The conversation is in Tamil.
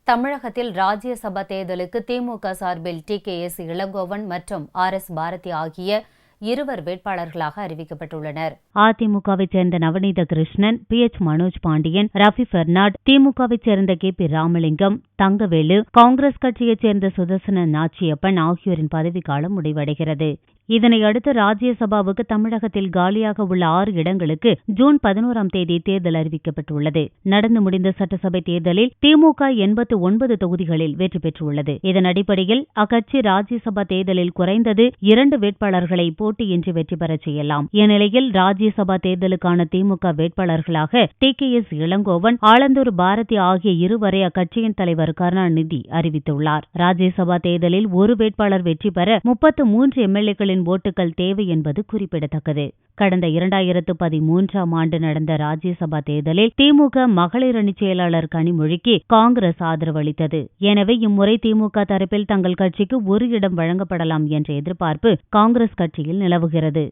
தமிழகத்தில் ராஜ்யசபா தேர்தலுக்கு திமுக சார்பில் டி.கே.எஸ். இளங்கோவன் மற்றும் ஆர்.எஸ். பாரதி ஆகிய இருவர் வேட்பாளர்களாக அறிவிக்கப்பட்டுள்ளனர். அதிமுகவைச் சேர்ந்த நவநீத கிருஷ்ணன், பி.எச். மனோஜ் பாண்டியன், ரஃபி பெர்னாட், திமுகவைச் சேர்ந்த கே.பி. ராமலிங்கம், தங்கவேலு, காங்கிரஸ் கட்சியைச் சேர்ந்த சுதர்சன நாச்சியப்பன் ஆகியோரின் பதவிக்காலம் முடிவடைகிறது. இதனையடுத்து ராஜ்யசபாவுக்கு தமிழகத்தில் காலியாக உள்ள 6 இடங்களுக்கு ஜூன் 11ஆம் தேதி தேர்தல் அறிவிக்கப்பட்டுள்ளது. நடந்து முடிந்த சட்டசபை தேர்தலில் திமுக 89 தொகுதிகளில் வெற்றி பெற்றுள்ளது. இதன் அடிப்படையில் அக்கட்சி ராஜ்யசபா தேர்தலில் குறைந்தது 2 வேட்பாளர்களை போட்டியின்றி வெற்றி பெறச் செய்யலாம். இந்நிலையில் ராஜ்யசபா தேர்தலுக்கான திமுக வேட்பாளர்களாக டி.கே.எஸ். இளங்கோவன், ஆலந்தூர் பாரதி ஆகிய இருவரை அக்கட்சியின் தலைவர் கருணாநிதி அறிவித்துள்ளார். ராஜ்யசபா தேர்தலில் ஒரு வேட்பாளர் வெற்றி பெற 33 எம்.எல்.ஏக்களின் ஓட்டுகள் தேவை என்பது குறிப்பிடத்தக்கது. கடந்த 2013ஆம் ஆண்டு நடந்த ராஜ்யசபா தேர்தலில் திமுக மகளிர் அணி செயலாளர் கனிமொழிக்கு காங்கிரஸ் ஆதரவு அளித்தது. எனவே இம்முறை திமுக தரப்பில் தங்கள் கட்சிக்கு ஒரு இடம் வழங்கப்படலாம் என்ற எதிர்பார்ப்பு காங்கிரஸ் கட்சியில் நிலவுகிறது.